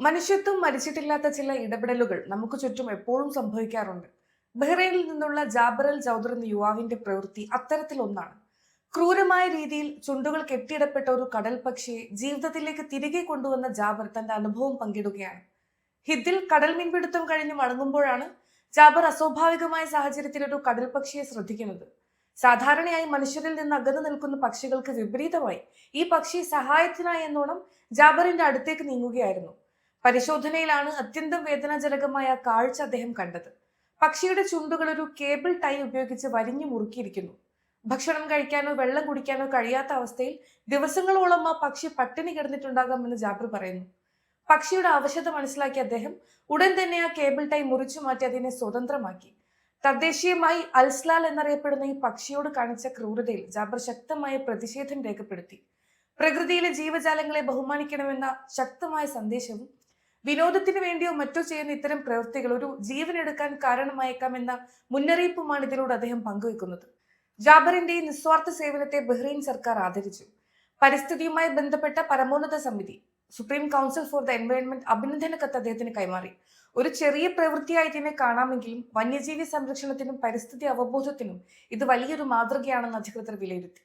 മനുഷ്യത്വം മരിച്ചിട്ടില്ലാത്ത ചില ഇടപെടലുകൾ നമുക്ക് ചുറ്റും എപ്പോഴും സംഭവിക്കാറുണ്ട്. ബഹ്റൈനിൽ നിന്നുള്ള ജാബർ അൽ ജൗദർ എന്ന യുവാവിന്റെ പ്രവൃത്തി അത്തരത്തിലൊന്നാണ്. ക്രൂരമായ രീതിയിൽ ചുണ്ടുകൾ കെട്ടിയിടപ്പെട്ട ഒരു കടൽ പക്ഷിയെ ജീവിതത്തിലേക്ക് തിരികെ കൊണ്ടുവന്ന ജാബർ തന്റെ അനുഭവം പങ്കിടുകയാണ്. ഹിദ്ദിൽ കടൽ മീൻപിടുത്തം കഴിഞ്ഞ് മടങ്ങുമ്പോഴാണ് ജാബർ അസ്വാഭാവികമായ സാഹചര്യത്തിൽ ഒരു കടൽ പക്ഷിയെ ശ്രദ്ധിക്കുന്നത്. സാധാരണയായി മനുഷ്യരിൽ നിന്ന് അകന്നു നിൽക്കുന്ന പക്ഷികൾക്ക് വിപരീതമായി ഈ പക്ഷി സഹായത്തിനായി എന്നോണം ജാബറിന്റെ അടുത്തേക്ക് നീങ്ങുകയായിരുന്നു. പരിശോധനയിലാണ് അത്യന്തം വേദനാജനകമായ കാഴ്ച അദ്ദേഹം കണ്ടത്. പക്ഷിയുടെ ചുണ്ടുകൾ ഒരു കേബിൾ ടൈ ഉപയോഗിച്ച് വരിഞ്ഞു മുറുക്കിയിരിക്കുന്നു. ഭക്ഷണം കഴിക്കാനോ വെള്ളം കുടിക്കാനോ കഴിയാത്ത അവസ്ഥയിൽ ദിവസങ്ങളോളം ആ പക്ഷി പട്ടിണി കിടന്നിട്ടുണ്ടാകാമെന്ന് ജാബർ പറയുന്നു. പക്ഷിയുടെ അവശത മനസ്സിലാക്കിയ അദ്ദേഹം ഉടൻ തന്നെ ആ കേബിൾ ടൈ മുറിച്ചു മാറ്റി അതിനെ സ്വതന്ത്രമാക്കി. തദ്ദേശീയമായി അൽസ്ലാൽ എന്നറിയപ്പെടുന്ന ഈ പക്ഷിയോട് കാണിച്ച ക്രൂരതയിൽ ജാബർ ശക്തമായ പ്രതിഷേധം രേഖപ്പെടുത്തി. പ്രകൃതിയിലെ ജീവജാലങ്ങളെ ബഹുമാനിക്കണമെന്ന ശക്തമായ സന്ദേശവും വിനോദത്തിന് വേണ്ടിയോ മറ്റോ ചെയ്യുന്ന ഇത്തരം പ്രവൃത്തികൾ ഒരു ജീവനെടുക്കാൻ കാരണമായേക്കാമെന്ന മുന്നറിയിപ്പുമാണ് ഇതിലൂടെ അദ്ദേഹം പങ്കുവെക്കുന്നത്. ജാബറിന്റെ ഈ നിസ്വാർത്ഥ സേവനത്തെ ബഹ്റൈൻ സർക്കാർ ആദരിച്ചു. പരിസ്ഥിതിയുമായി ബന്ധപ്പെട്ട പരമോന്നത സമിതി supreme council for the environment അഭിനന്ദന കത്ത് അദ്ദേഹത്തിന് കൈമാറി. ഒരു ചെറിയ പ്രവൃത്തിയായി ഇതിനെ കാണാമെങ്കിലും വന്യജീവി സംരക്ഷണത്തിനും പരിസ്ഥിതി അവബോധത്തിനും ഇത് വലിയൊരു മാതൃകയാണെന്ന് അധികൃതർ വിലയിരുത്തി.